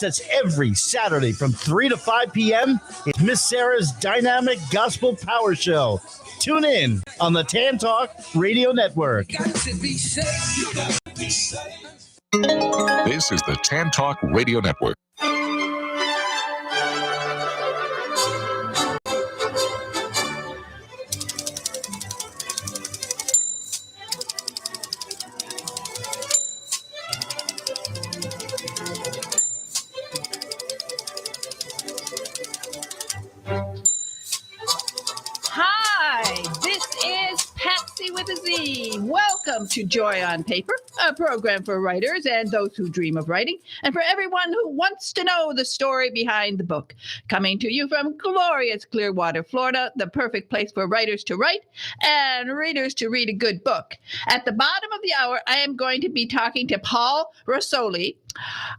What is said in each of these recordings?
That's every Saturday from 3 to 5 p.m. It's Miss Sarah's Dynamic Gospel Power Show. Tune in on the Tan Talk Radio Network. This is the Tan Talk Radio Network. With a Z. Welcome to Joy on Paper, a program for writers and those who dream of writing, and for everyone who wants to know the story behind the book. Coming to you from glorious Clearwater, Florida, the perfect place for writers to write and readers to read a good book. At the bottom of the hour, I am going to be talking to Paul Rosoli.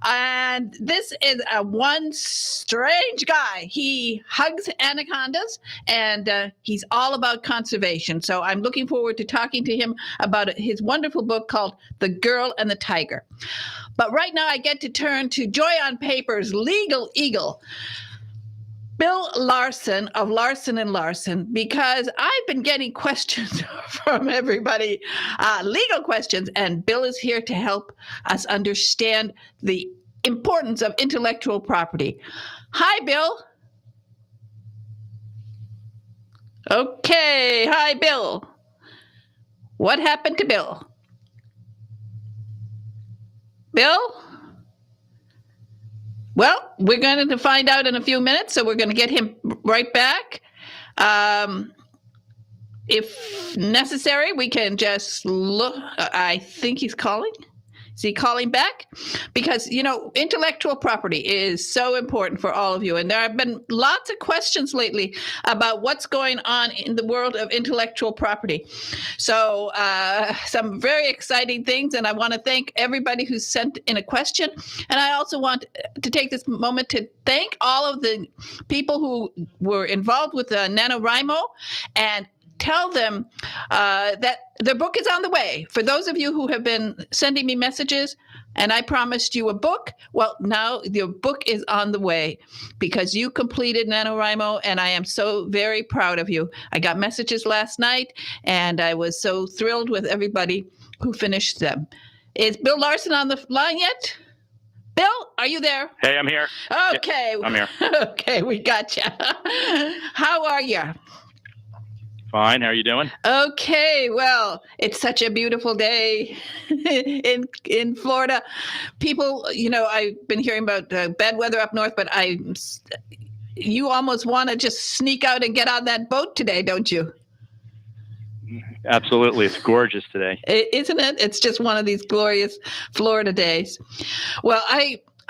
And this is one strange guy. He hugs anacondas, and he's all about conservation. So I'm looking forward to talking to him about his wonderful book called The Girl and the Tiger. But right now I get to turn to Joy on Paper's legal eagle, Bill Larson of Larson & Larson, because I've been getting questions from everybody, legal questions, and Bill is here to help us understand the importance of intellectual property. Hi, Bill. Okay. Hi, Bill. What happened to Bill? Bill? Well, we're going to find out in a few minutes, so we're going to get him right back. If necessary, we can just look. I think he's calling. Is he calling back? Because, you know, intellectual property is so important for all of you. And there have been lots of questions lately about what's going on in the world of intellectual property. So some very exciting things. And I want to thank everybody who sent in a question. And I also want to take this moment to thank all of the people who were involved with NaNoWriMo and tell them that their book is on the way. For those of you who have been sending me messages, and I promised you a book, well, now your book is on the way because you completed NaNoWriMo, and I am so very proud of you. I got messages last night, and I was so thrilled with everybody who finished them. Is Bill Larson on the line yet? Bill, are you there? Hey, I'm here. Okay. Yeah, I'm here. Okay, we got you. How are you? Fine. How are you doing? Okay. Well, it's such a beautiful day in Florida. People, you know, I've been hearing about bad weather up north, but you almost want to just sneak out and get on that boat today, don't you? Absolutely. It's gorgeous today. Isn't it? It's just one of these glorious Florida days. Well,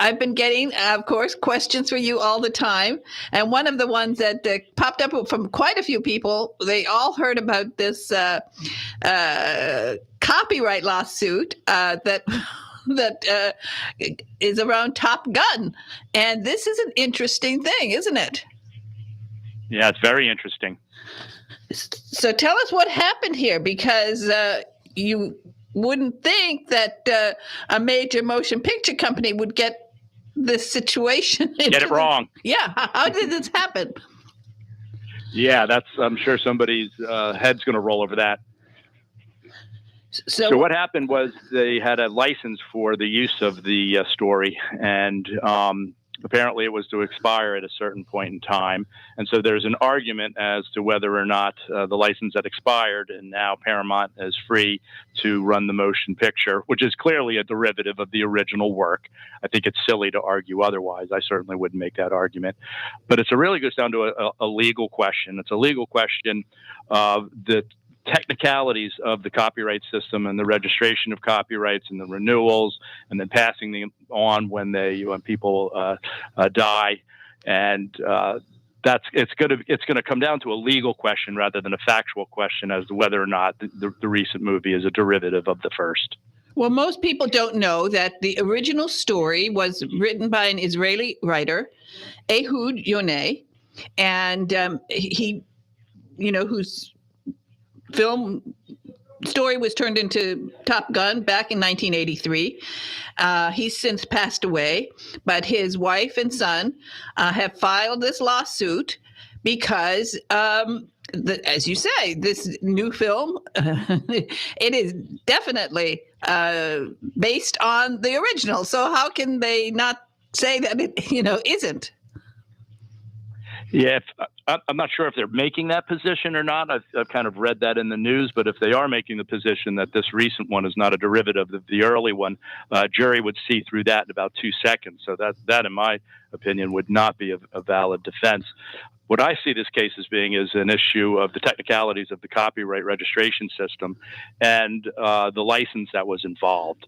I've been getting, of course, questions for you all the time. And one of the ones that popped up from quite a few people, they all heard about this copyright lawsuit that is around Top Gun. And this is an interesting thing, isn't it? Yeah, it's very interesting. So tell us what happened here, because you wouldn't think that a major motion picture company would get this situation. Get it wrong. Yeah. How did this happen? Yeah, I'm sure somebody's head's going to roll over that. So what happened was they had a license for the use of the story, and apparently it was to expire at a certain point in time. And so there's an argument as to whether or not the license had expired, and now Paramount is free to run the motion picture, which is clearly a derivative of the original work. I think it's silly to argue otherwise. I certainly wouldn't make that argument. But it really goes down to a legal question. It's a legal question of the technicalities of the copyright system and the registration of copyrights and the renewals, and then passing them on when people die, and it's going to come down to a legal question rather than a factual question as to whether or not the recent movie is a derivative of the first. Well, most people don't know that the original story was written by an Israeli writer, Ehud Yoneh, and he, whose film story was turned into Top Gun back in 1983. He's since passed away, but his wife and son have filed this lawsuit because, as you say, this new film, it is definitely based on the original. So how can they not say that it, isn't? Yeah, I'm not sure if they're making that position or not. I've kind of read that in the news, but if they are making the position that this recent one is not a derivative of the early one, jury would see through that in about 2 seconds. So that, in my opinion, would not be a valid defense. What I see this case as being is an issue of the technicalities of the copyright registration system and the license that was involved.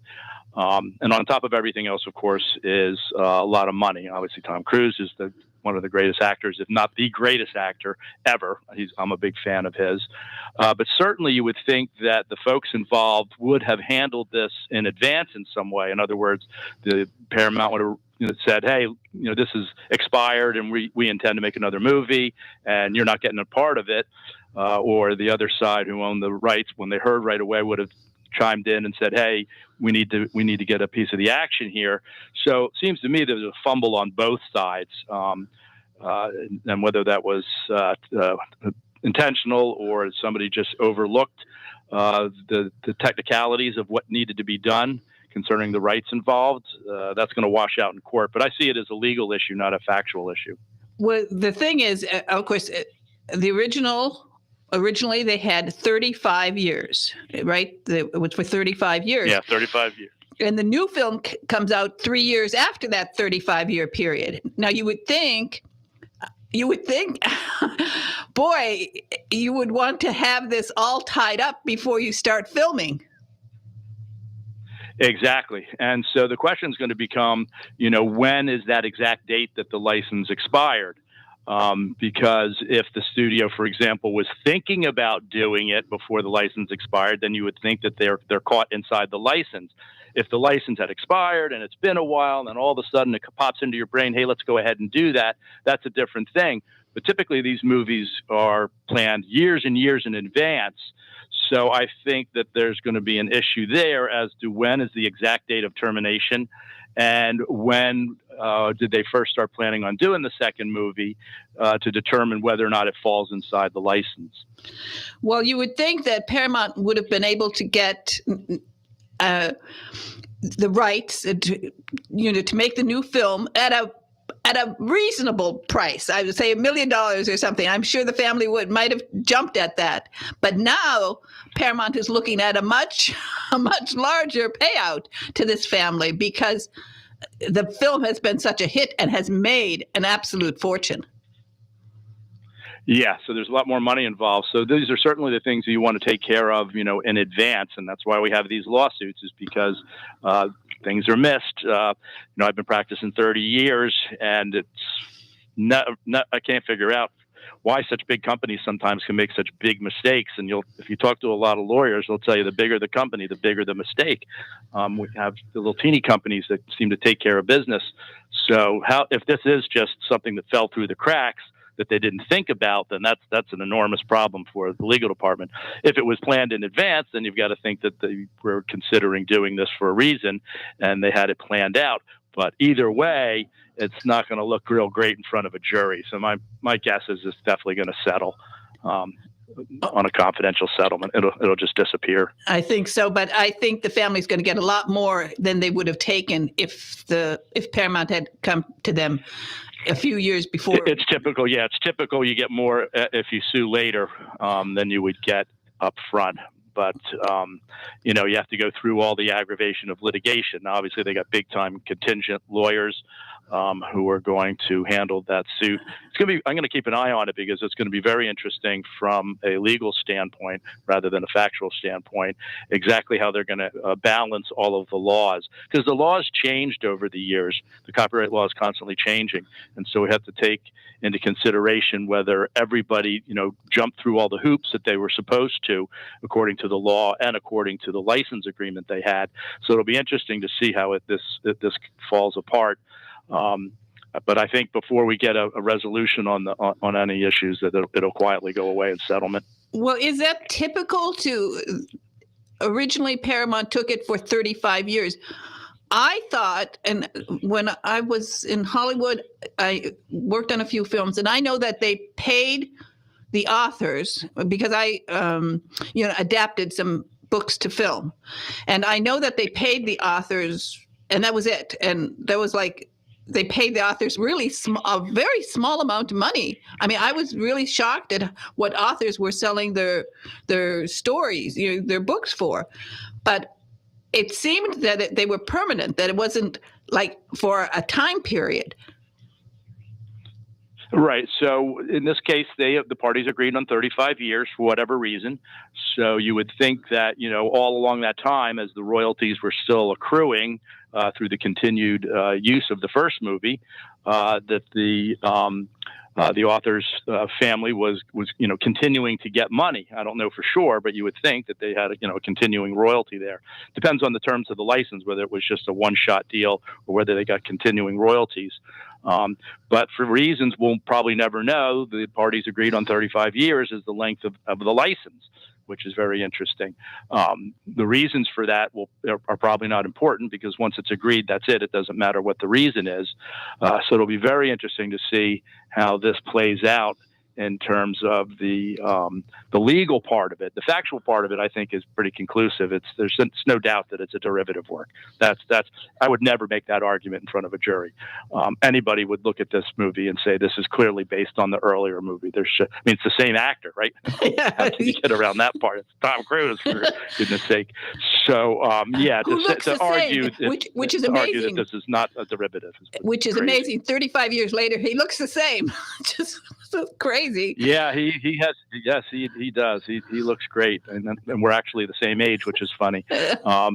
And on top of everything else, of course, is a lot of money. Obviously, Tom Cruise is one of the greatest actors, if not the greatest actor ever. I'm a big fan of his. But certainly you would think that the folks involved would have handled this in advance in some way. In other words, the Paramount would have said, hey, this is expired and we intend to make another movie and you're not getting a part of it. Or the other side who owned the rights, when they heard right away, would have chimed in and said, hey, we need to get a piece of the action here. So it seems to me there's a fumble on both sides. And whether that was intentional or somebody just overlooked the technicalities of what needed to be done concerning the rights involved, that's going to wash out in court. But I see it as a legal issue, not a factual issue. Well, the thing is, of course, originally they had 35 years, right? It was for 35 years. Yeah, 35 years. And the new film comes out 3 years after that 35-year period. Now, you would think, boy, you would want to have this all tied up before you start filming. Exactly. And so the question is going to become, when is that exact date that the license expired? Because if the studio, for example, was thinking about doing it before the license expired, then you would think that they're caught inside the license. If the license had expired and it's been a while, and then all of a sudden it pops into your brain, hey, let's go ahead and do that, that's a different thing. But typically these movies are planned years and years in advance. So I think that there's going to be an issue there as to when is the exact date of termination and when did they first start planning on doing the second movie to determine whether or not it falls inside the license. Well, you would think that Paramount would have been able to get the rights to make the new film at a reasonable price. I would say $1 million or something. I'm sure the family might have jumped at that. But now Paramount is looking at a much larger payout to this family because the film has been such a hit and has made an absolute fortune. Yeah, so there's a lot more money involved. So these are certainly the things that you want to take care of, in advance, and that's why we have these lawsuits, is because things are missed. I've been practicing 30 years, and it's not. I can't figure out why such big companies sometimes can make such big mistakes. And if you talk to a lot of lawyers, they'll tell you the bigger the company, the bigger the mistake. We have the little teeny companies that seem to take care of business. So if this is just something that fell through the cracks that they didn't think about, then that's an enormous problem for the legal department. If it was planned in advance, then you've got to think that they were considering doing this for a reason and they had it planned out. But either way, it's not going to look real great in front of a jury. So my guess is it's definitely going to settle on a confidential settlement. It'll just disappear. I think so, but I think the family's going to get a lot more than they would have taken if Paramount had come to them a few years before. It's typical. Yeah, it's typical. You get more if you sue later than you would get up front. But, you have to go through all the aggravation of litigation. Now, obviously, they got big-time contingent lawyers who are going to handle that suit. I'm going to keep an eye on it because it's going to be very interesting from a legal standpoint rather than a factual standpoint, exactly how they're going to balance all of the laws. Because the laws changed over the years. The copyright law is constantly changing. And so we have to take into consideration whether everybody, jumped through all the hoops that they were supposed to according to the law and according to the license agreement they had. So it'll be interesting to see how this falls apart. But I think before we get a resolution on any issues, that it'll quietly go away in settlement. Well, is that typical originally Paramount took it for 35 years. I thought, and when I was in Hollywood, I worked on a few films, and I know that they paid the authors because I, adapted some books to film, and I know that they paid the authors, and that was it. And there was they paid the authors really a very small amount of money. I mean, I was really shocked at what authors were selling their stories, their books for, but it seemed that they were permanent, that it wasn't like for a time period. Right. So in this case, the parties agreed on 35 years for whatever reason. So you would think that, all along that time, as the royalties were still accruing through the continued use of the first movie, that the author's family was continuing to get money. I don't know for sure, but you would think that they had a continuing royalty there. Depends on the terms of the license, whether it was just a one-shot deal or whether they got continuing royalties. But for reasons we'll probably never know, the parties agreed on 35 years as the length of the license, which is very interesting. The reasons for that are probably not important because once it's agreed, that's it. It doesn't matter what the reason is. So it'll be very interesting to see how this plays out in terms of the legal part of it. The factual part of it, I think, is pretty conclusive. There's no doubt that it's a derivative work. I would never make that argument in front of a jury. Anybody would look at this movie and say this is clearly based on the earlier movie. It's the same actor, right? How can you get around that part? It's Tom Cruise, for goodness sake. So, to argue which is amazing. Argue that this is not a derivative, which is crazy. Amazing. 35 years later, he looks the same. Just so crazy. Yeah, he has. Yes, he does. He looks great, and we're actually the same age, which is funny. I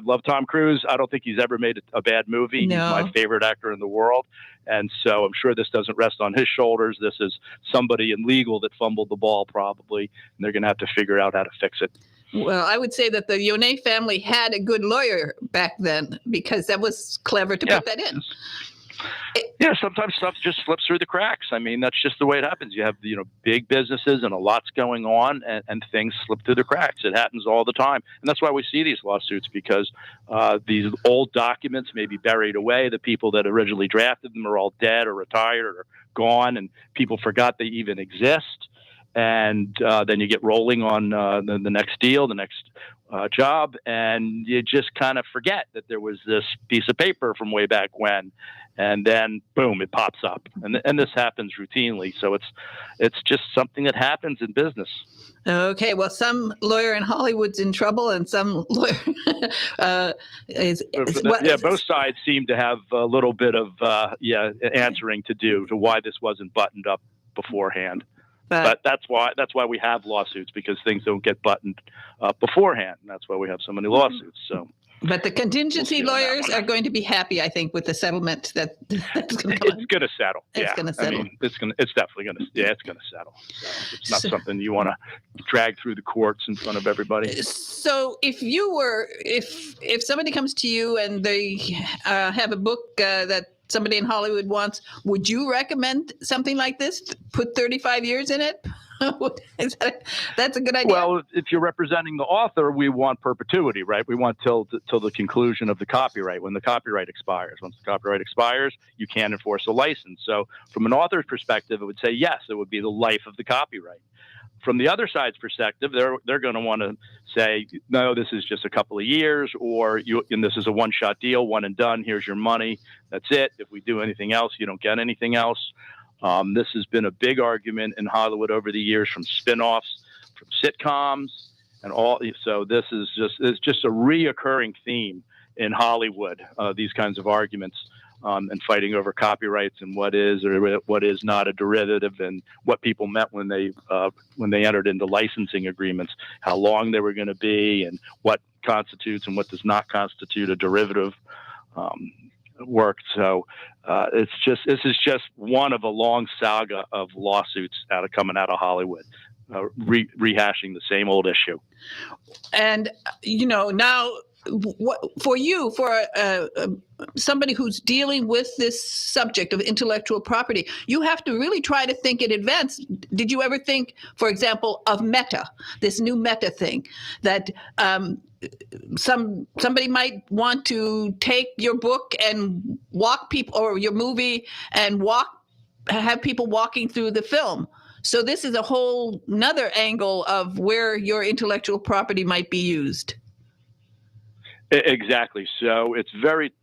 love Tom Cruise. I don't think he's ever made a bad movie. No. He's my favorite actor in the world, and so I'm sure this doesn't rest on his shoulders. This is somebody in legal that fumbled the ball probably, and they're going to have to figure out how to fix it. Well, I would say that the Yonais family had a good lawyer back then because that was clever to put that in. Yeah, sometimes stuff just slips through the cracks. I mean, that's just the way it happens. You have, big businesses and a lot's going on and things slip through the cracks. It happens all the time. And that's why we see these lawsuits because these old documents may be buried away. The people that originally drafted them are all dead or retired or gone and people forgot they even exist. And then you get rolling on the next deal, the next job, and you just kind of forget that there was this piece of paper from way back when, and then boom, it pops up, and this happens routinely. So it's just something that happens in business. Okay, well, some lawyer in Hollywood's in trouble, and some lawyer both sides seem to have a little bit of answering to do to why this wasn't buttoned up beforehand. But that's why we have lawsuits, because things don't get buttoned up beforehand. And that's why we have so many lawsuits. So, but the contingency lawyers are going to be happy, I think, with the settlement that's going to come. It's going to settle. It's going to settle. It's definitely going to. Yeah, it's going to settle. So it's not something you want to drag through the courts in front of everybody. So, if somebody comes to you and they have a book that somebody in Hollywood wants, would you recommend something like this? Put 35 years in it? That's a good idea. Well, if you're representing the author, we want perpetuity, right? We want till the conclusion of the copyright, when the copyright expires. Once the copyright expires, you can't enforce a license. So from an author's perspective, it would say, yes, it would be the life of the copyright. From the other side's perspective, they're going to want to say, no, this is just a couple of years, and this is a one-shot deal, one and done. Here's your money. That's it. If we do anything else, you don't get anything else. This has been a big argument in Hollywood over the years, from spin-offs, from sitcoms, and all. So this is just a reoccurring theme in Hollywood. These kinds of arguments. And fighting over copyrights and what is or what is not a derivative, and what people meant when they entered into licensing agreements, how long they were going to be, and what constitutes and what does not constitute a derivative work. So this is just one of a long saga of lawsuits coming out of Hollywood, rehashing the same old issue. And now somebody who's dealing with this subject of intellectual property, you have to really try to think in advance. Did you ever think, for example, of Meta, this new Meta thing, that somebody might want to take your book and walk people, or your movie and have people walking through the film? So this is a whole nother angle of where your intellectual property might be used. Exactly. So it's very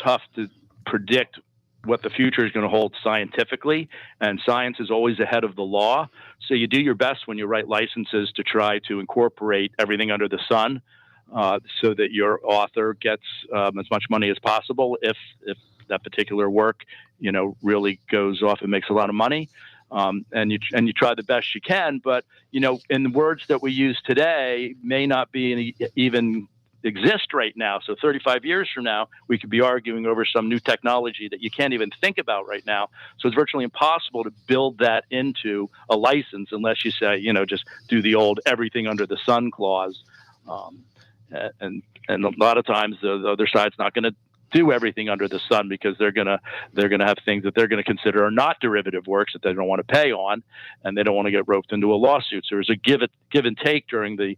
tough to predict what the future is going to hold scientifically, and science is always ahead of the law. So you do your best when you write licenses to try to incorporate everything under the sun, so that your author gets as much money as possible if that particular work, really goes off and makes a lot of money. And you try the best you can, but in the words that we use today may not be even exist right now. So 35 years from now, we could be arguing over some new technology that you can't even think about right now. So it's virtually impossible to build that into a license unless you say, just do the old everything under the sun clause. And a lot of times the other side's not going to do everything under the sun because they're gonna have things that they're gonna consider are not derivative works that they don't want to pay on, and they don't want to get roped into a lawsuit. So there's a give and take during the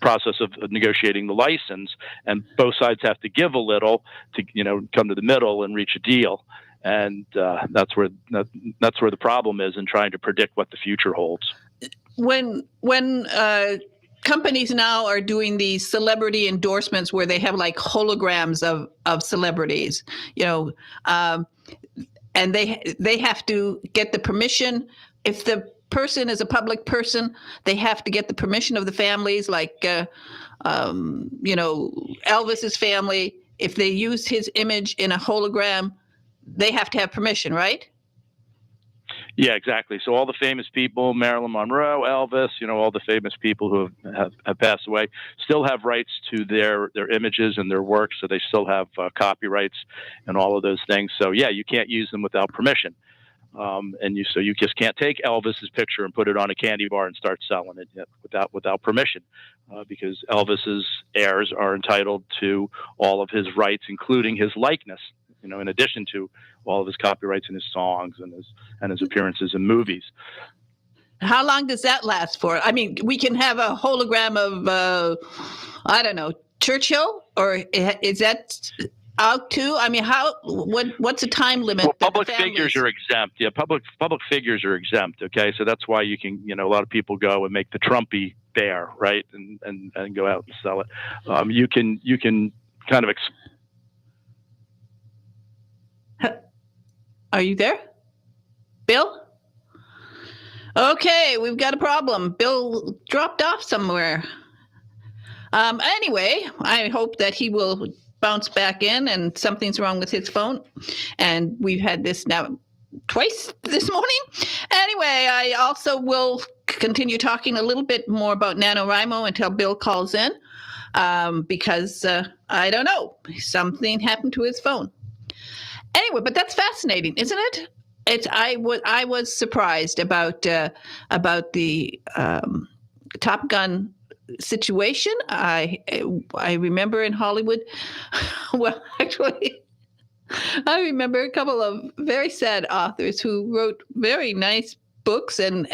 process of negotiating the license, and both sides have to give a little to come to the middle and reach a deal. And that's where the problem is in trying to predict what the future holds. When companies now are doing these celebrity endorsements where they have like holograms of celebrities, and they have to get the permission. If the person is a public person, they have to get the permission of the families, like, Elvis's family. If they use his image in a hologram, they have to have permission, right? Yeah, exactly. So all the famous people, Marilyn Monroe, Elvis, all the famous people who have passed away still have rights to their images and their works. So they still have copyrights and all of those things. So yeah, you can't use them without permission. So you just can't take Elvis's picture and put it on a candy bar and start selling it without permission, because Elvis's heirs are entitled to all of his rights, including his likeness. In addition to all of his copyrights in his songs and his appearances in movies. How long does that last for? I mean, we can have a hologram of, Churchill, or is that out too? I mean, what's the time limit? Well, public figures are exempt. Yeah, public figures are exempt. Okay, so that's why you can, a lot of people go and make the Trumpy bear, right, and go out and sell it. You can kind of. Are you there, Bill? Okay, we've got a problem. Bill dropped off somewhere. Anyway, I hope that he will bounce back in, and something's wrong with his phone. And we've had this now twice this morning. Anyway, I also will continue talking a little bit more about NaNoWriMo until Bill calls in, because I don't know, something happened to his phone. Anyway, but that's fascinating, isn't it? I was surprised about the Top Gun situation. I remember in Hollywood. Well, actually, I remember a couple of very sad authors who wrote very nice books, and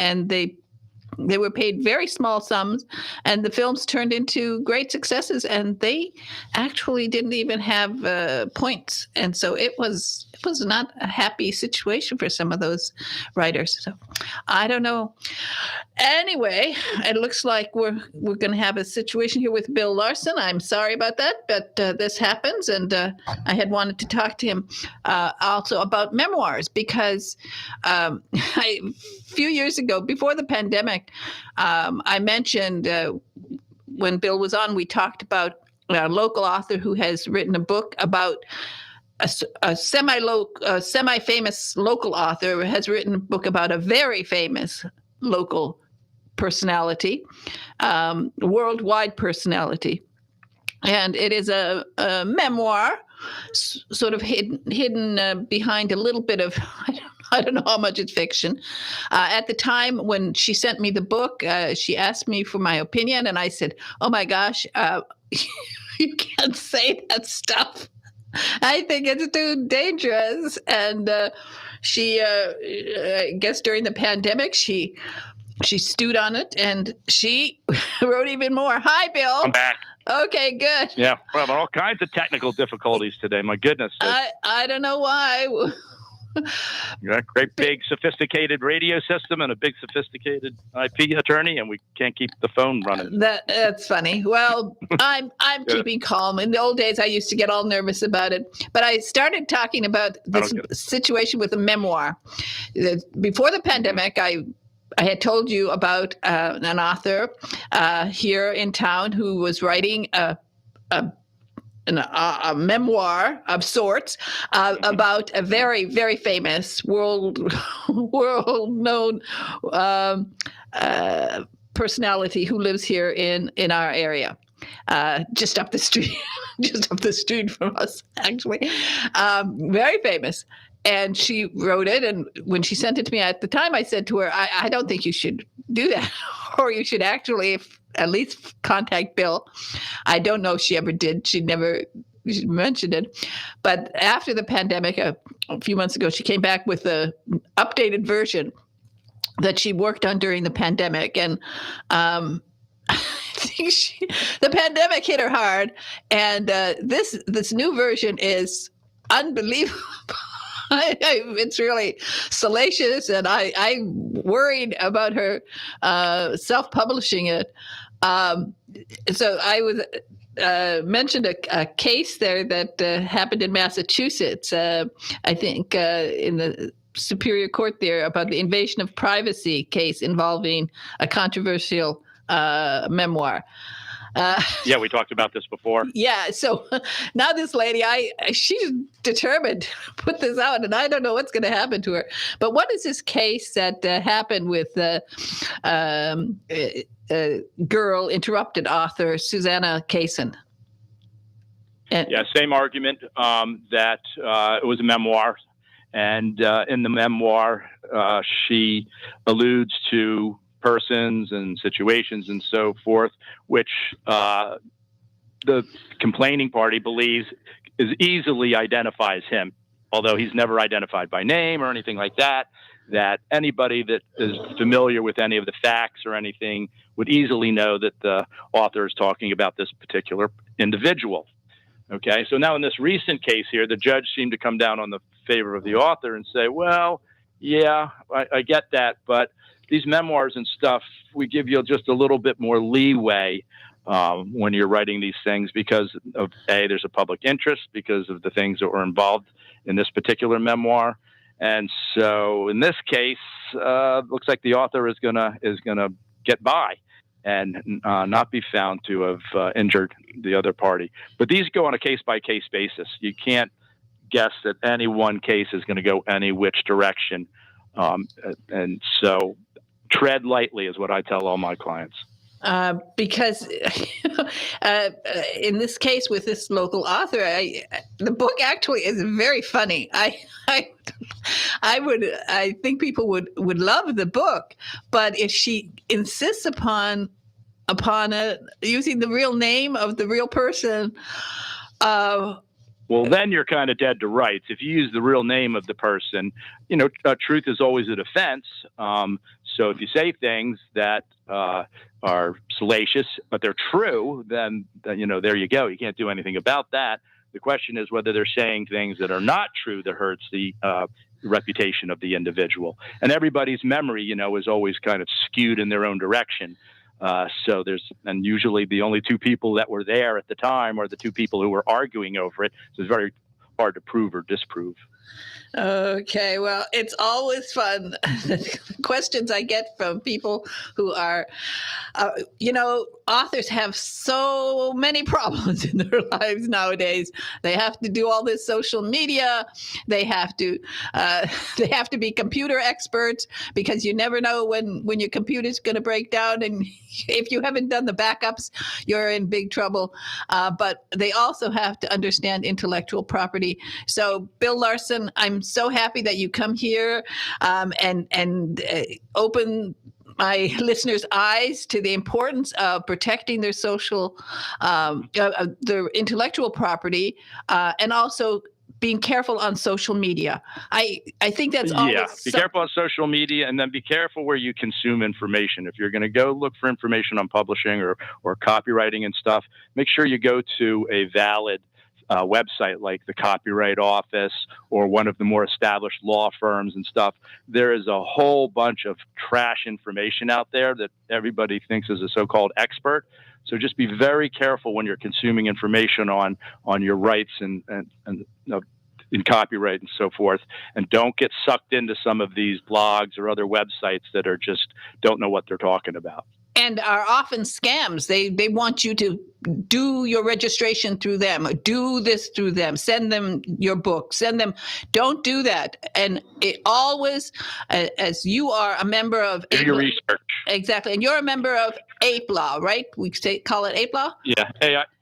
they were paid very small sums, and the films turned into great successes, and they actually didn't even have points. And so it was not a happy situation for some of those writers. So I don't know. Anyway, it looks like we're going to have a situation here with Bill Larson. I'm sorry about that, but this happens, and I had wanted to talk to him also about memoirs, because a few years ago, before the pandemic, I mentioned when Bill was on, we talked about a local author who has written a book about a semi-famous local author has written a book about a very famous local personality, worldwide personality. And it is a memoir, sort of hidden behind a little bit of, I don't know how much it's fiction. At the time when she sent me the book, she asked me for my opinion, and I said, oh my gosh, you can't say that stuff. I think it's too dangerous. And she, I guess during the pandemic, she stewed on it, and she wrote even more. Hi, Bill. I'm back. Okay, good. Yeah, well, all kinds of technical difficulties today. My goodness. I don't know why. You got a great big sophisticated radio system and a big sophisticated IP attorney, and we can't keep the phone running. That's funny. Well, I'm keeping calm. In the old days, I used to get all nervous about it, but I started talking about this situation with a memoir. Before the pandemic, I had told you about an author here in town who was writing a memoir of sorts about a very, very famous world-known personality who lives here in our area, just up the street from us, actually. Very famous. And she wrote it, and when she sent it to me at the time, I said to her, I don't think you should do that, or you should actually at least contact Bill. I don't know if she ever did. She never mentioned it. But after the pandemic, a few months ago, she came back with an updated version that she worked on during the pandemic. And I think the pandemic hit her hard. And this new version is unbelievable. It's really salacious, and I worried about her self-publishing it. So I was mentioned a case there that happened in Massachusetts, I think in the Superior Court there, about the invasion of privacy case involving a controversial memoir. Yeah, we talked about this before. Yeah, so now this lady, she's determined to put this out, and I don't know what's going to happen to her. But what is this case that happened with girl interrupted author Susanna Kaysen? Yeah, same argument that it was a memoir, and in the memoir, she alludes to persons and situations and so forth, which the complaining party believes is easily identifies him, although he's never identified by name or anything like that, that anybody that is familiar with any of the facts or anything would easily know that the author is talking about this particular individual. Okay, so now in this recent case here, the judge seemed to come down on the favor of the author and say, well, yeah, I get that, but these memoirs and stuff, we give you just a little bit more leeway when you're writing these things because of there's a public interest because of the things that were involved in this particular memoir, and so in this case, looks like the author is gonna get by and not be found to have injured the other party. But these go on a case by case basis. You can't guess that any one case is going to go any which direction, and so. Tread lightly is what I tell all my clients. Because in this case with this local author, the book actually is very funny. I think people would love the book, but if she insists upon using the real name of the real person, well, then you're kind of dead to rights. If you use the real name of the person, truth is always a defense. So if you say things that are salacious, but they're true, then there you go. You can't do anything about that. The question is whether they're saying things that are not true that hurts the reputation of the individual. And everybody's memory, is always kind of skewed in their own direction. And usually the only two people that were there at the time are the two people who were arguing over it. So it's very hard to prove or disprove. Okay, well, it's always fun. The questions I get from people who are, authors have so many problems in their lives nowadays. They have to do all this social media. They have to be computer experts because you never know when your computer's going to break down, and if you haven't done the backups, you're in big trouble. But they also have to understand intellectual property. So, Bill Larson, I'm so happy that you come here and open my listeners' eyes to the importance of protecting their social, their intellectual property, and also being careful on social media. I think that's always be careful on social media, and then be careful where you consume information. If you're going to go look for information on publishing or copywriting and stuff, make sure you go to a valid website like the Copyright Office or one of the more established law firms and stuff. There is a whole bunch of trash information out there that everybody thinks is a so-called expert. So just be very careful when you're consuming information on your rights and in copyright and so forth, and don't get sucked into some of these blogs or other websites that are just don't know what they're talking about. And are often scams. They want you to do your registration through them, do this through them, send them your book, send them. Don't do that. And it always, as you are a member of do your research. Exactly. And you're a member of APLA, right? We call it APLA? Yeah,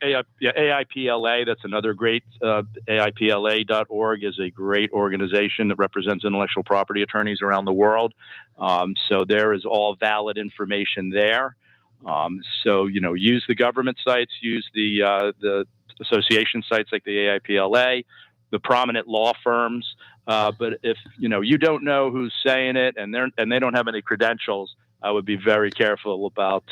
AIPLA. That's another great, AIPLA.org is a great organization that represents intellectual property attorneys around the world. So there is all valid information there. So, use the government sites, use the association sites like the AIPLA, the prominent law firms. But if, you don't know who's saying it and they don't have any credentials, I would be very careful about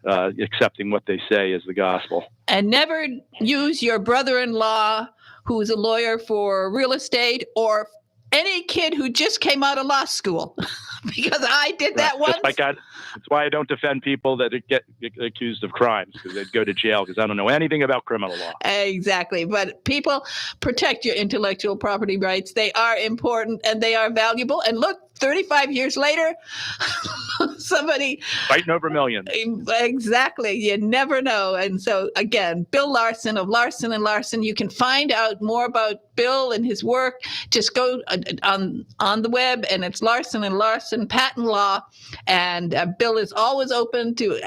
accepting what they say as the gospel. And never use your brother-in-law who is a lawyer for real estate or any kid who just came out of law school, because I did that once. That's why I don't defend people that get accused of crimes, because they'd go to jail because I don't know anything about criminal law. Exactly. But people, protect your intellectual property rights. They are important and they are valuable. And look, 35 years later, somebody fighting over millions. Exactly. You never know. And so again, Bill Larson of Larson and Larson, you can find out more about Bill and his work. Just go on the web, and it's Larson and Larson Patent Law. And Bill is always open to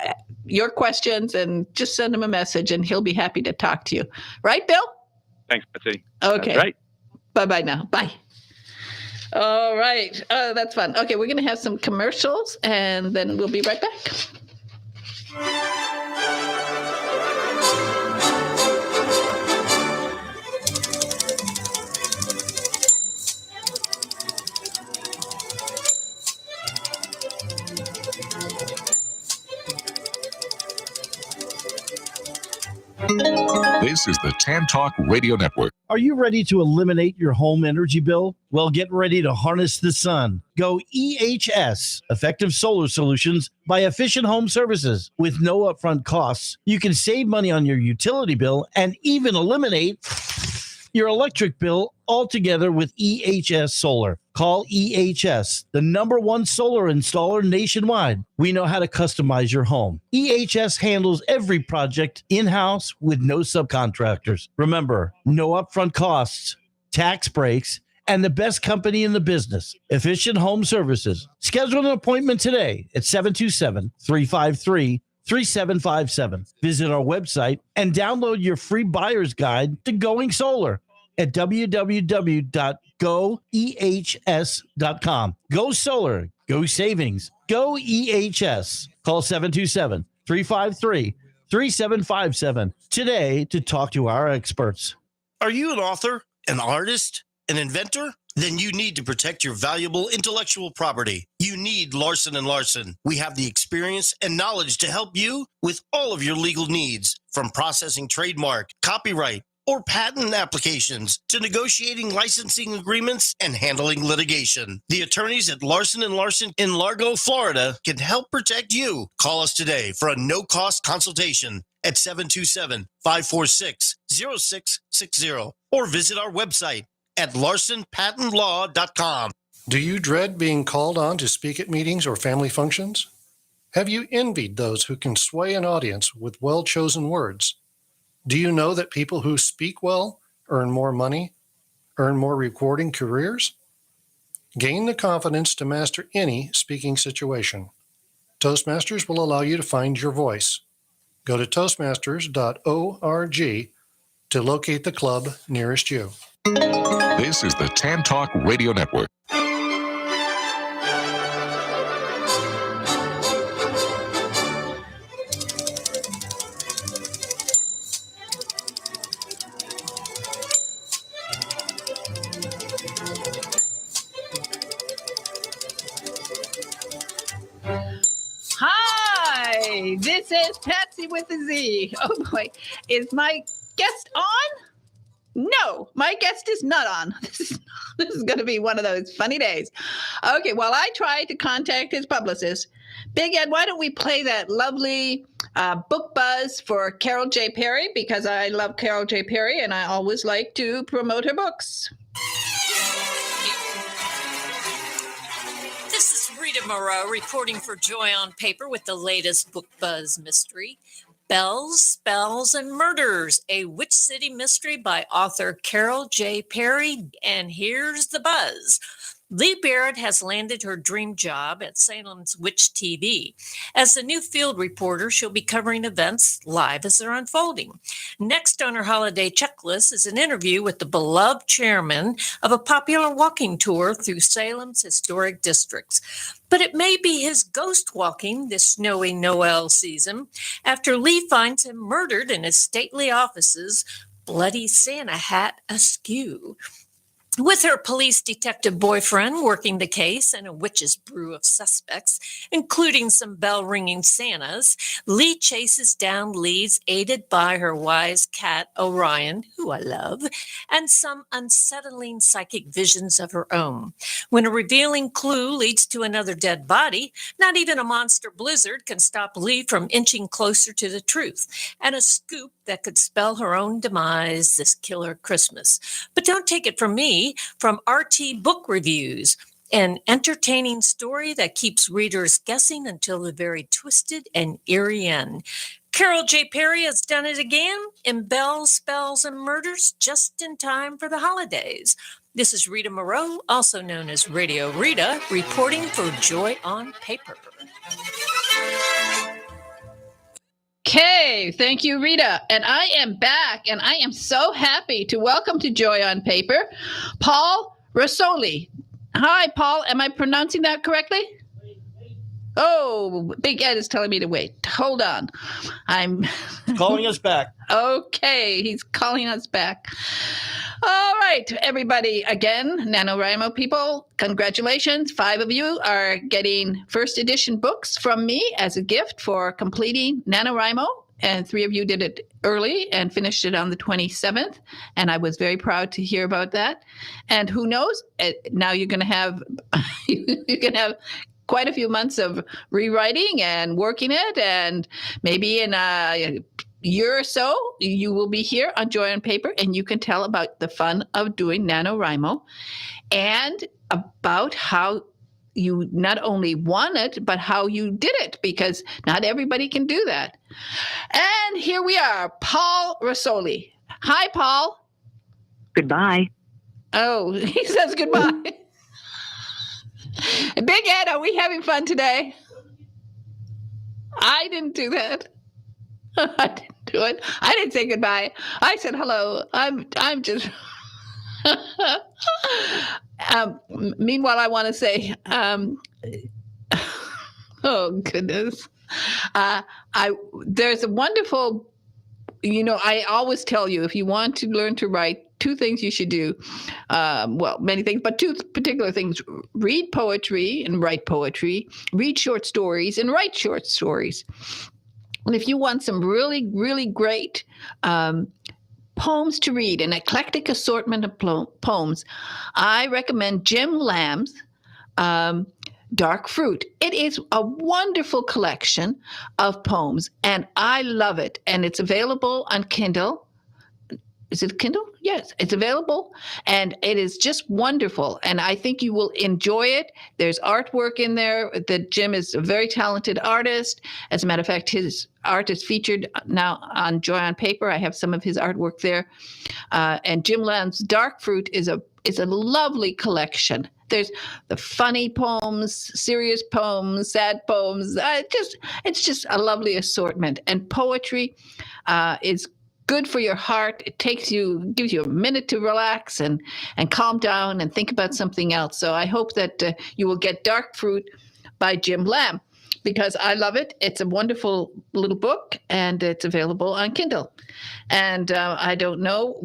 your questions, and just send him a message and he'll be happy to talk to you. Right, Bill? Thanks, Betsy. Okay. That's right. Bye-bye now. Bye. All right. That's fun. Okay, we're going to have some commercials, and then we'll be right back. This is the Tan Talk Radio Network. Are you ready to eliminate your home energy bill? Well, get ready to harness the sun. Go EHS, Effective Solar Solutions by Efficient Home Services. With no upfront costs, you can save money on your utility bill and even eliminate your electric bill altogether with EHS Solar. Call EHS, the #1 solar installer nationwide. We know how to customize your home. EHS handles every project in-house with no subcontractors. Remember, no upfront costs, tax breaks, and the best company in the business, Efficient Home Services. Schedule an appointment today at 727-353-3757. Visit our website and download your free buyer's guide to going solar at www.goehs.com. Go solar, go savings, go EHS. Call 727-353-3757 today to talk to our experts. Are you an author, an artist, an inventor? Then you need to protect your valuable intellectual property. You need Larson & Larson. We have the experience and knowledge to help you with all of your legal needs, from processing trademark, copyright, or patent applications to negotiating licensing agreements and handling litigation. The attorneys at Larson & Larson in Largo, Florida can help protect you. Call us today for a no-cost consultation at 727-546-0660 or visit our website at larsonpatentlaw.com. Do you dread being called on to speak at meetings or family functions? Have you envied those who can sway an audience with well-chosen words? Do you know that people who speak well earn more money, earn more rewarding careers? Gain the confidence to master any speaking situation. Toastmasters will allow you to find your voice. Go to toastmasters.org to locate the club nearest you. This is the Tan Talk Radio Network. This is Patsy with a Z. Oh boy, is my guest on? No, my guest is not on. This is going to be one of those funny days. Okay, while I try to contact his publicist, Big Ed, why don't we play that lovely book buzz for Carol J. Perry, because I love Carol J. Perry and I always like to promote her books. This is Rita Moreau reporting for Joy on Paper with the latest book buzz mystery. Bells, Spells, and Murders, a Witch City mystery by author Carol J. Perry. And here's the buzz. Lee Barrett has landed her dream job at Salem's Witch TV. As the new field reporter, she'll be covering events live as they're unfolding. Next on her holiday checklist is an interview with the beloved chairman of a popular walking tour through Salem's historic districts. But it may be his ghost walking this snowy Noel season after Lee finds him murdered in his stately offices, bloody Santa hat askew. With her police detective boyfriend working the case and a witch's brew of suspects, including some bell-ringing Santas, Lee chases down leads aided by her wise cat, Orion, who I love, and some unsettling psychic visions of her own. When a revealing clue leads to another dead body, not even a monster blizzard can stop Lee from inching closer to the truth, and a scoop that could spell her own demise this killer Christmas. But don't take it from me, from RT Book Reviews, an entertaining story that keeps readers guessing until the very twisted and eerie end. Carol J. Perry has done it again in Bells, Spells, and Murders just in time for the holidays. This is Rita Moreau, also known as Radio Rita, reporting for Joy on Paper. Okay, thank you, Rita. And I am back, and I am so happy to welcome to Joy on Paper, Paul Rosoli. Hi, Paul. Am I pronouncing that correctly? Oh, Big Ed is telling me to wait. Hold on. I'm Calling us back. Okay, he's calling us back. All right, everybody. Again, NaNoWriMo people, congratulations. 5 of you are getting first edition books from me as a gift for completing NaNoWriMo. And 3 of you did it early and finished it on the 27th. And I was very proud to hear about that. And who knows, now you're going to have, quite a few months of rewriting and working it. And maybe in a year or so, you will be here on Joy on Paper, and you can tell about the fun of doing NaNoWriMo and about how you not only won it, but how you did it, because not everybody can do that. And here we are, Paul Rosoli. Hi, Paul. Goodbye. Oh, he says goodbye. Big Ed, are we having fun today? I didn't do that. I didn't do it. I didn't say goodbye. I said hello. I'm just. Meanwhile, I want to say, oh goodness, there's a wonderful. I always tell you, if you want to learn to write, 2 things you should do. Well, many things, but 2 particular things: read poetry and write poetry. Read short stories and write short stories. And if you want some really, really great poems to read, an eclectic assortment of poems, I recommend Jim Lamb's Dark Fruit. It is a wonderful collection of poems, and I love it. And it's available on Kindle. Is it Kindle? Yes, it's available, and it is just wonderful. And I think you will enjoy it. There's artwork in there. That Jim is a very talented artist. As a matter of fact, his art is featured now on Joy on Paper. I have some of his artwork there. And Jim Lamb's Dark Fruit is a lovely collection. There's the funny poems, serious poems, sad poems. It's just a lovely assortment. And poetry is good for your heart. It gives you a minute to relax and calm down and think about something else. So I hope that you will get Dark Fruit by Jim Lamb, because I love it. It's a wonderful little book, and it's available on Kindle. And I don't know,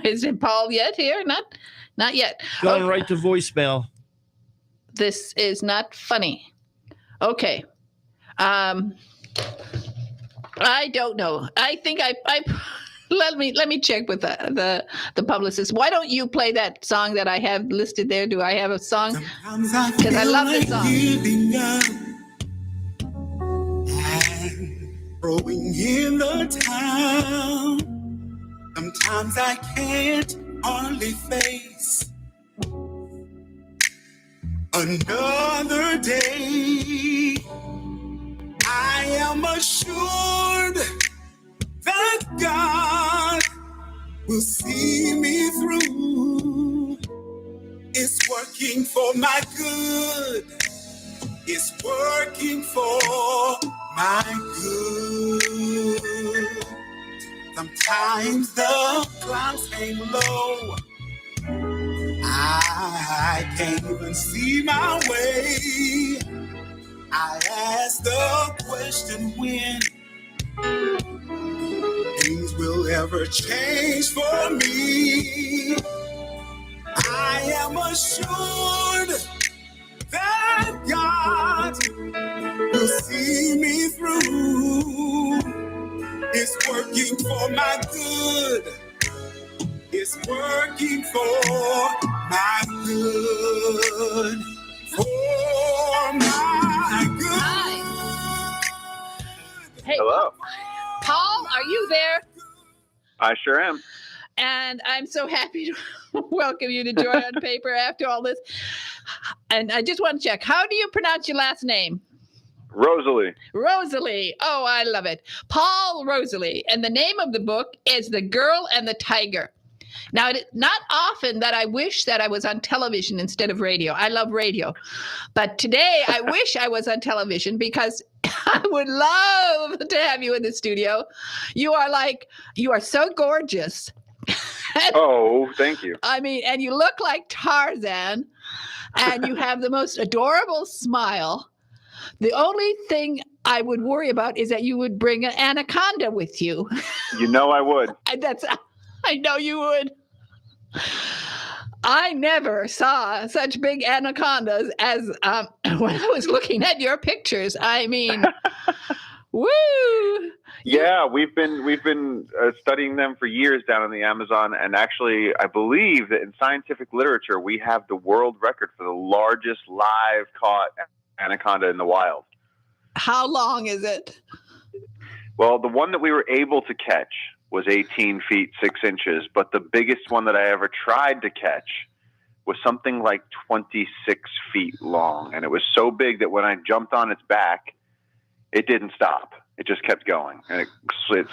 is it Paul yet here? Not yet. Going right to voicemail. This is not funny. Okay. I don't know. I think I let me check with the publicist. Why don't you play that song that I have listed there? Do I have a song? Because I love this song. Giving up and throwing in the towel. Sometimes I can't hardly face another day. I am assured that God will see me through. It's working for my good. It's working for my good. Sometimes the clouds hang low. I can't even see my way. I ask the question when things will ever change for me. I am assured that God will see me through. It's working for my good. It's working for my good. For my good. Hey, Hello. Paul, are you there? I sure am. And I'm so happy to welcome you to Joy on Paper after all this. And I just want to check, how do you pronounce your last name? Rosalie. Rosalie. Oh, I love it. Paul Rosalie. And the name of the book is The Girl and the Tiger. Now, it is not often that I wish that I was on television instead of radio. I love radio. But today I wish I was on television because I would love to have you in the studio. You are so gorgeous. Oh, thank you. I mean, and you look like Tarzan, and you have the most adorable smile. The only thing I would worry about is that you would bring an anaconda with you. You know I would. I know you would. I never saw such big anacondas as when I was looking at your pictures. I mean, woo! Yeah, we've been studying them for years down in the Amazon, and actually, I believe that in scientific literature, we have the world record for the largest live caught anaconda in the wild. How long is it? Well, the one that we were able to catch was 18 feet 6 inches, but the biggest one that I ever tried to catch was something like 26 feet long, and it was so big that when I jumped on its back, it didn't stop. It just kept going, and it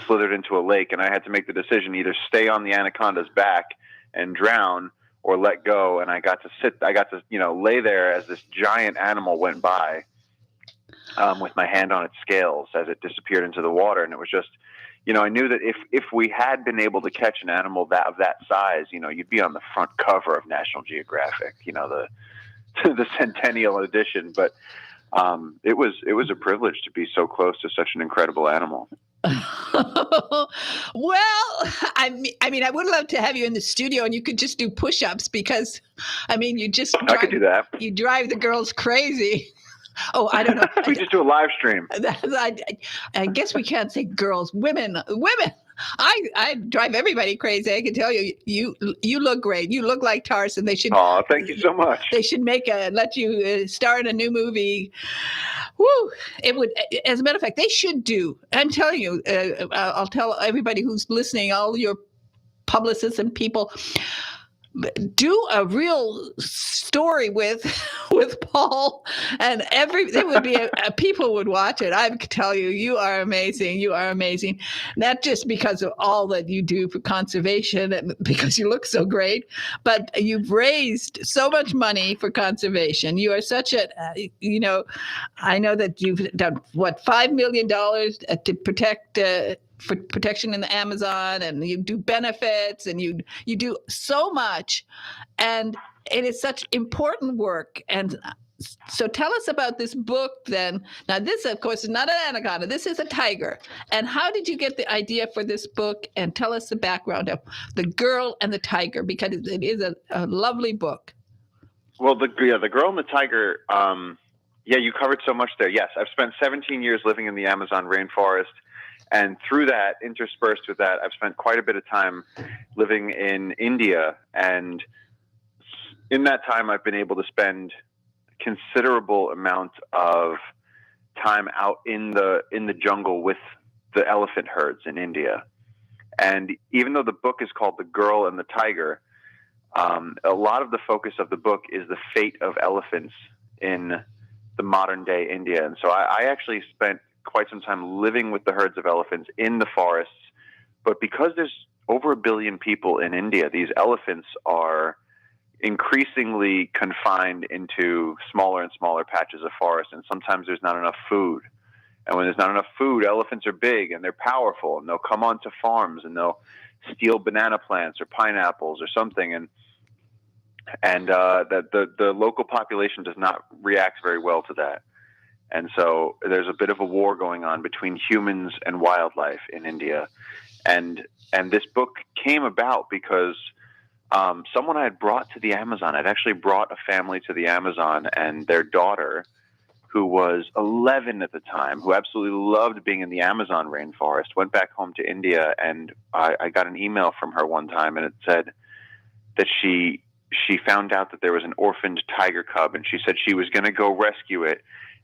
slithered into a lake, and I had to make the decision, either stay on the anaconda's back and drown or let go. And I got to lay there as this giant animal went by with my hand on its scales as it disappeared into the water. And it was just, I knew that if we had been able to catch an animal of that size, you'd be on the front cover of National Geographic, the centennial edition. But it was a privilege to be so close to such an incredible animal. Well, I mean, I would love to have you in the studio and you could just do push-ups because, I mean, I could do that. You drive the girls crazy. Oh, I don't know. We just do a live stream. I guess we can't say girls, women. I drive everybody crazy. I can tell you, you look great. You look like Tarzan. They should. Oh, thank you so much. They should let you star in a new movie. Woo! It would, as a matter of fact, they should do. I'm telling you, I'll tell everybody who's listening, all your publicists and people, do a real story with Paul, and there would be people would watch it. I can tell you, you are amazing. You are amazing. Not just because of all that you do for conservation and because you look so great, but you've raised so much money for conservation. You are such I know that you've done $5 million to protect for protection in the Amazon, and you do benefits, and you do so much, and it is such important work. And so tell us about this book then. Now this, of course, is not an anaconda. This is a tiger. And how did you get the idea for this book? And tell us the background of The Girl and the Tiger, because it is a lovely book. Well, The Girl and the Tiger, you covered so much there. Yes, I've spent 17 years living in the Amazon rainforest. And through that, interspersed with that, I've spent quite a bit of time living in India. And in that time, I've been able to spend considerable amount of time out in the jungle with the elephant herds in India. And even though the book is called The Girl and the Tiger, a lot of the focus of the book is the fate of elephants in the modern day India. And so I actually spent quite some time living with the herds of elephants in the forests. But because there's over 1 billion people in India, these elephants are increasingly confined into smaller and smaller patches of forest. And sometimes there's not enough food. And when there's not enough food, elephants are big and they're powerful, and they'll come onto farms and they'll steal banana plants or pineapples or something. And the local population does not react very well to that. And so there's a bit of a war going on between humans and wildlife in India. And this book came about because someone I had brought to the Amazon, I'd actually brought a family to the Amazon, and their daughter, who was 11 at the time, who absolutely loved being in the Amazon rainforest, went back home to India. And I got an email from her one time, and it said that she found out that there was an orphaned tiger cub, and she said she was going to go rescue it.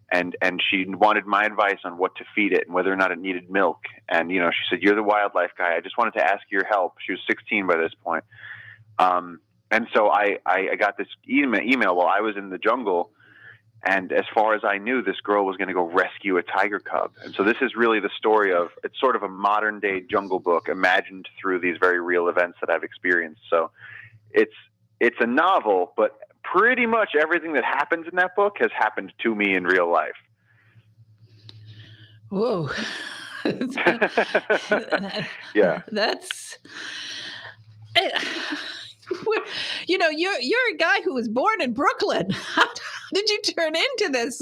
And she wanted my advice on what to feed it and whether or not it needed milk. And, she said, "You're the wildlife guy. I just wanted to ask your help." She was 16 by this point. And so I got this email while I was in the jungle. And as far as I knew, this girl was going to go rescue a tiger cub. And so this is really the story of, it's sort of a modern day Jungle Book imagined through these very real events that I've experienced. So it's a novel, but pretty much everything that happens in that book has happened to me in real life. Whoa. Yeah. That's, you're a guy who was born in Brooklyn. How did you turn into this?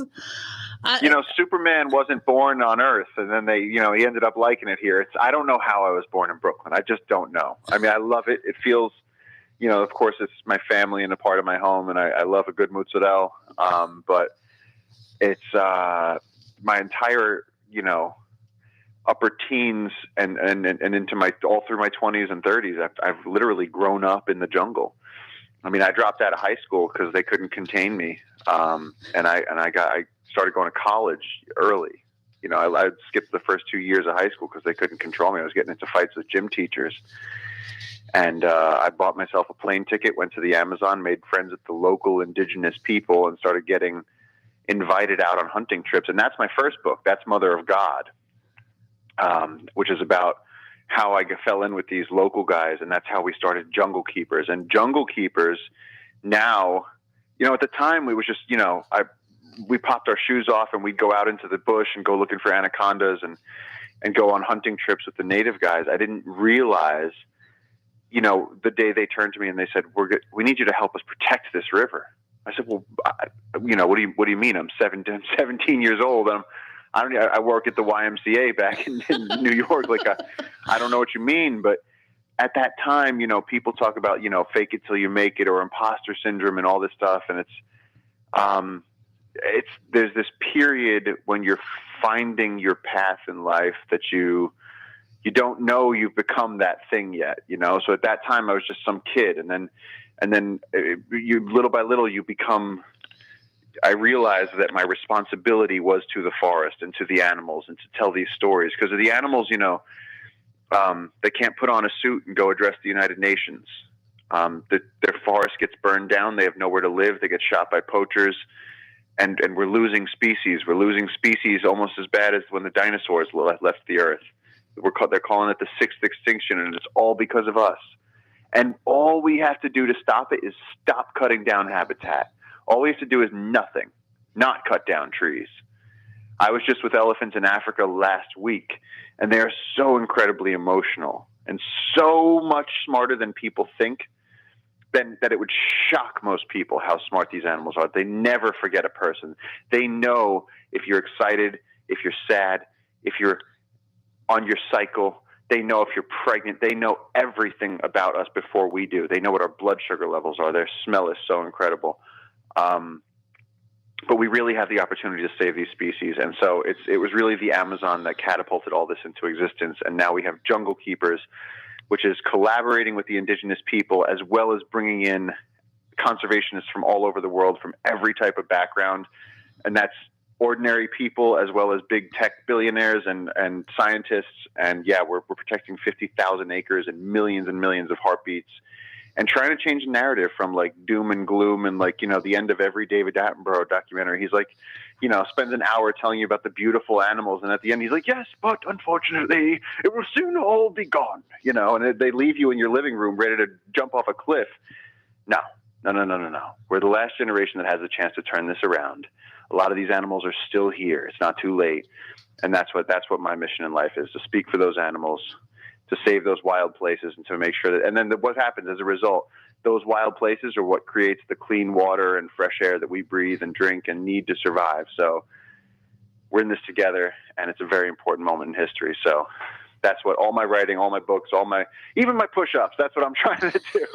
Superman wasn't born on Earth, and then he ended up liking it here. I don't know how I was born in Brooklyn. I just don't know. I mean, I love it. It feels, of course, it's my family and a part of my home, and I love a good mozzarella. But it's my entire, upper teens and into all through my 20s and 30s, I've literally grown up in the jungle. I mean, I dropped out of high school because they couldn't contain me, and I started going to college early. I skipped the first 2 years of high school because they couldn't control me. I was getting into fights with gym teachers. And I bought myself a plane ticket, went to the Amazon, made friends with the local indigenous people, and started getting invited out on hunting trips. And that's my first book. That's Mother of God, which is about how I fell in with these local guys. And that's how we started Jungle Keepers. And Jungle Keepers now, at the time we was just, we popped our shoes off and we'd go out into the bush and go looking for anacondas and go on hunting trips with the native guys. I didn't realize, the day they turned to me and they said, "We need you to help us protect this river." I said, "Well, what do you mean? I'm 17 years old. I work at the YMCA back in New York. Like, I don't know what you mean." But at that time, people talk about, fake it till you make it, or imposter syndrome and all this stuff. And there's this period when you're finding your path in life that you don't know you've become that thing yet, So at that time I was just some kid. And then you, little by little, I realized that my responsibility was to the forest and to the animals and to tell these stories, because the animals, they can't put on a suit and go address the United Nations. Their forest gets burned down. They have nowhere to live. They get shot by poachers, and we're losing species. We're losing species almost as bad as when the dinosaurs left the earth. They're calling it the sixth extinction, and it's all because of us. And all we have to do to stop it is stop cutting down habitat. All we have to do is nothing, not cut down trees. I was just with elephants in Africa last week, and they are so incredibly emotional and so much smarter than people think, that it would shock most people how smart these animals are. They never forget a person. They know if you're excited, if you're sad, if you're on your cycle. They know if you're pregnant. They know everything about us before we do. They know what our blood sugar levels are. Their smell is so incredible. but we really have the opportunity to save these species. And so it was really the Amazon that catapulted all this into existence. And now we have Jungle Keepers, which is collaborating with the indigenous people, as well as bringing in conservationists from all over the world, from every type of background. And that's ordinary people as well as big tech billionaires and scientists. And yeah, we're protecting 50,000 acres and millions of heartbeats, and trying to change the narrative from like doom and gloom and like, you know, the end of every David Attenborough documentary. He's like, you know, spends an hour telling you about the beautiful animals, and at the end he's like, yes, but unfortunately it will soon all be gone, you know, and they leave you in your living room ready to jump off a cliff. No. We're the last generation that has a chance to turn this around. A lot of these animals are still here. It's not too late. And that's what my mission in life is, to speak for those animals, to save those wild places, and to make sure that, and then what happens as a result, those wild places are what creates the clean water and fresh air that we breathe and drink and need to survive. So we're in this together, and it's a very important moment in history. So that's what all my writing, all my books, even my push-ups, that's what I'm trying to do.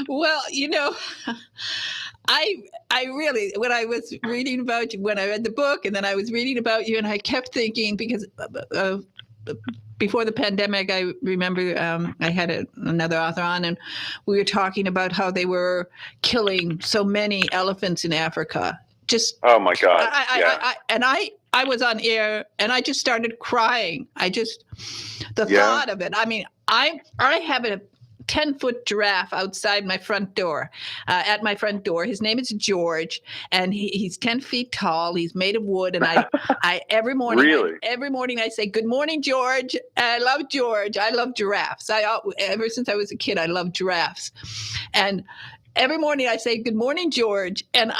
Well, you know, I really, when I was reading about you, when I read the book, and then I was reading about you, and I kept thinking, because before the pandemic, I remember I had another author on, and we were talking about how they were killing so many elephants in Africa. Just, oh my God! I was on air, and I just started crying. The thought of it. I mean, I have a 10-foot giraffe outside my front door, at my front door. His name is George, and he's 10 feet tall. He's made of wood, and I every morning I say, "Good morning, George." I love George. I love giraffes. Ever since I was a kid, I loved giraffes, and every morning I say, "Good morning, George." And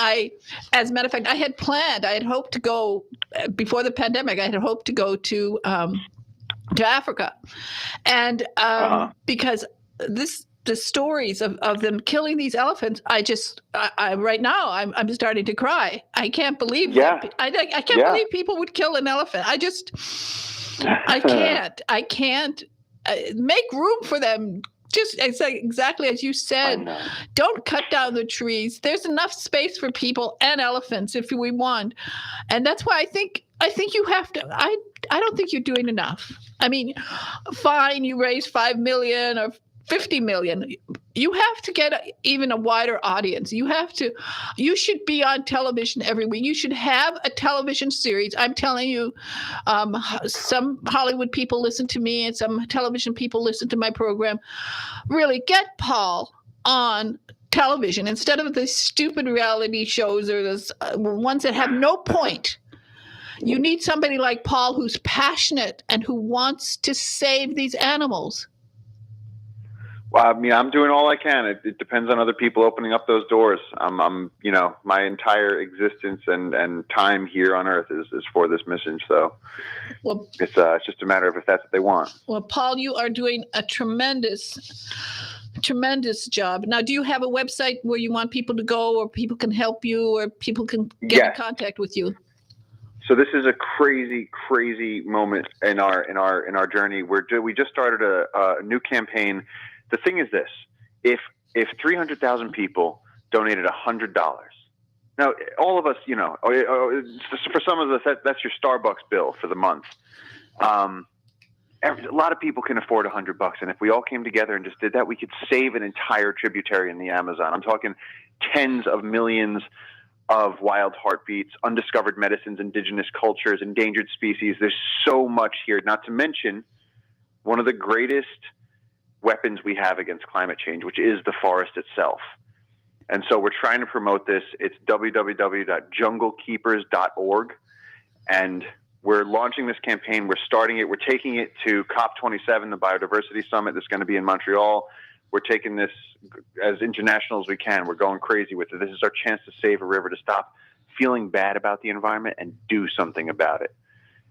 as a matter of fact, I had hoped to go before the pandemic. I had hoped to go to Africa, and because the stories of them killing these elephants, I right now I'm starting to cry. I can't believe I can't believe people would kill an elephant. I can't make room for them. Just exactly as you said, don't cut down the trees. There's enough space for people and elephants if we want. And that's why I think you have to, I don't think you're doing enough. I mean, fine, you raise 5 million or 50 million. You have to get even a wider audience. You should be on television every week. You should have a television series. I'm telling you, some Hollywood people listen to me, and some television people listen to my program. Really get Paul on television instead of the stupid reality shows or those ones that have no point. You need somebody like Paul who's passionate and who wants to save these animals. Well, I mean, I'm doing all I can. It depends on other people opening up those doors. I'm you know, my entire existence and time here on Earth is for this mission. So it's just a matter of if that's what they want. Well, Paul, you are doing a tremendous job. Now, do you have a website where you want people to go, or people can help you, or people can get in contact with you? So this is a crazy moment in our journey. We just started a new campaign. The thing is this: if 300,000 people donated $100, now all of us, you know, for some of us that's your Starbucks bill for the month. A lot of people can afford $100, and if we all came together and just did that, we could save an entire tributary in the Amazon. I'm talking tens of millions of wild heartbeats, undiscovered medicines, indigenous cultures, endangered species. There's so much here. Not to mention one of the greatest weapons we have against climate change, which is the forest itself. And so we're trying to promote this. It's www.junglekeepers.org. And we're launching this campaign. We're starting it. We're taking it to COP27, the Biodiversity Summit that's going to be in Montreal. We're taking this as international as we can. We're going crazy with it. This is our chance to save a river, to stop feeling bad about the environment and do something about it.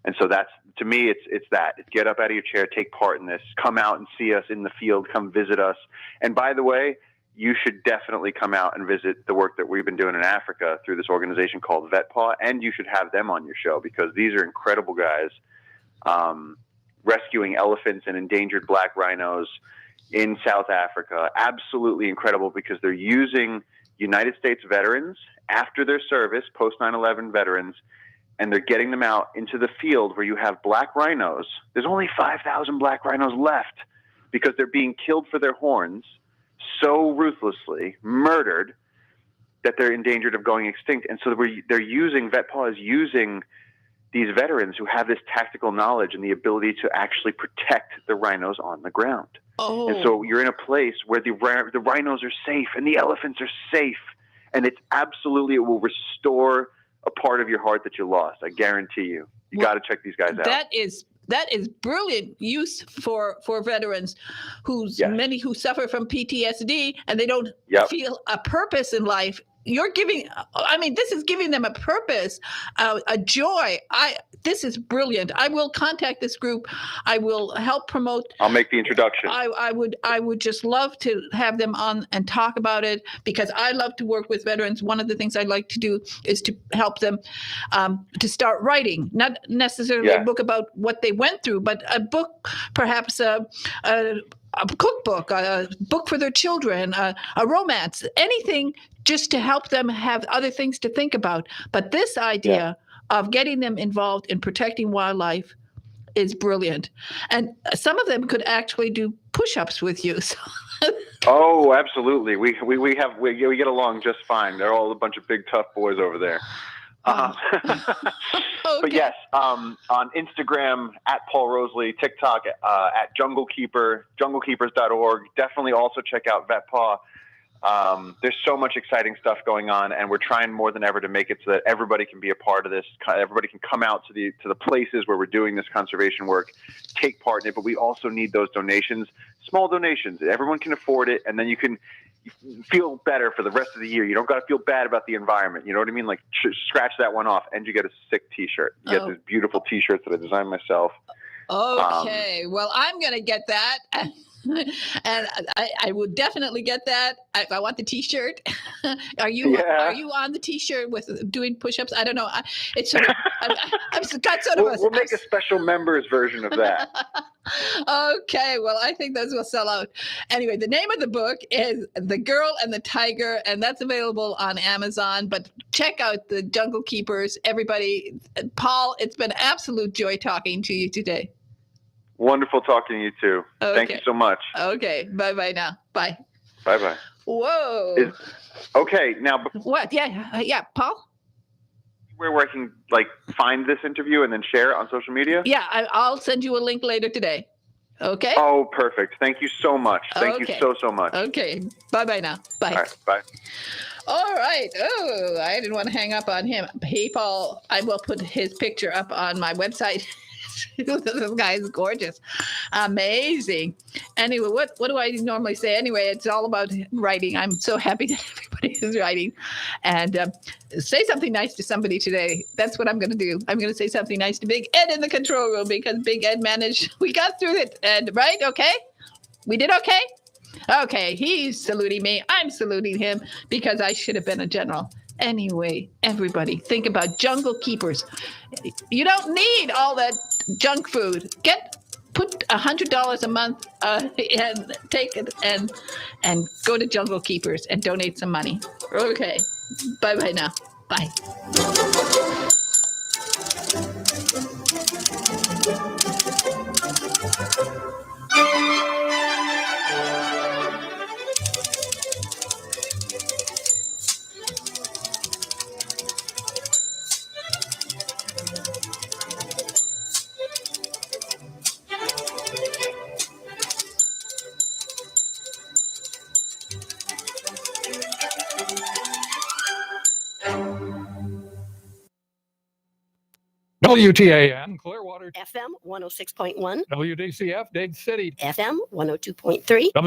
And so that's, to me, it's that. It's get up out of your chair, take part in this, come out and see us in the field, come visit us. And by the way, you should definitely come out and visit the work that we've been doing in Africa through this organization called VetPaw, and you should have them on your show, because these are incredible guys rescuing elephants and endangered black rhinos in South Africa. Absolutely incredible, because they're using United States veterans after their service, post 9/11 veterans, and they're getting them out into the field where you have black rhinos. There's only 5,000 black rhinos left because they're being killed for their horns so ruthlessly, murdered, that they're endangered of going extinct. And so they're using, VetPaw is using these veterans who have this tactical knowledge and the ability to actually protect the rhinos on the ground. Oh. And so you're in a place where the rhinos are safe and the elephants are safe. And it's absolutely, it will restore a part of your heart that you lost. I guarantee you. You got to check these guys out. That is brilliant use for veterans many who suffer from PTSD and they don't feel a purpose in life. You're giving, this is giving them a purpose, a joy. This is brilliant. I will contact this group. I will help promote. I'll make the introduction. I would just love to have them on and talk about it because I love to work with veterans. One of the things I'd like to do is to help them to start writing, not necessarily a book about what they went through, but a book, perhaps a cookbook, a book for their children, a romance, anything just to help them have other things to think about. But this idea of getting them involved in protecting wildlife is brilliant. And some of them could actually do push-ups with you. So. Oh, absolutely. We get along just fine. They're all a bunch of big, tough boys over there. But yes, on Instagram at Paul Roseley, TikTok at Jungle Keeper, junglekeepers.org. Definitely also check out VetPaw. There's so much exciting stuff going on, and we're trying more than ever to make it so that everybody can be a part of this. Everybody can come out to the places where we're doing this conservation work, take part in it. But we also need those donations, small donations. Everyone can afford it, and then you can feel better for the rest of the year. You don't got to feel bad about the environment. You know what I mean? Like scratch that one off, and you get a sick T-shirt. You get these beautiful T-shirts that I designed myself. Okay, well, I'm going to get that. And I would definitely get that. I want the T-shirt. Are you on the T-shirt with doing push-ups? I don't know. It's sort of. I've got sort of. We'll make a special members version of that. Okay, well, I think those will sell out. Anyway, the name of the book is The Girl and the Tiger, and that's available on Amazon. But check out the Jungle Keepers, everybody. Paul, it's been absolute joy talking to you today. Wonderful talking to you too. Okay. Thank you so much. Okay. Bye-bye now. Bye. Bye-bye. Whoa. Okay. Now. What? Yeah. Paul? Where I can find this interview and then share it on social media? Yeah. I'll send you a link later today. Okay. Oh, perfect. Thank you so much. Thank you so much. Okay. Bye-bye now. Bye. All right. Bye. All right. Oh, I didn't want to hang up on him. Hey, Paul, I will put his picture up on my website. This guy is gorgeous. Amazing. Anyway, what do I normally say? Anyway, it's all about writing. I'm so happy that everybody is writing. And say something nice to somebody today. That's what I'm going to do. I'm going to say something nice to Big Ed in the control room because Big Ed managed. We got through it, Ed, right? Okay? We did okay? Okay, he's saluting me. I'm saluting him because I should have been a general. Anyway, everybody, think about Jungle Keepers. You don't need all that junk food. Put $100 a month and take it and go to Jungle Keepers and donate some money. Okay, bye now. Bye. WTAN, Clearwater. FM 106.1. WDCF, Dade City. FM 102.3.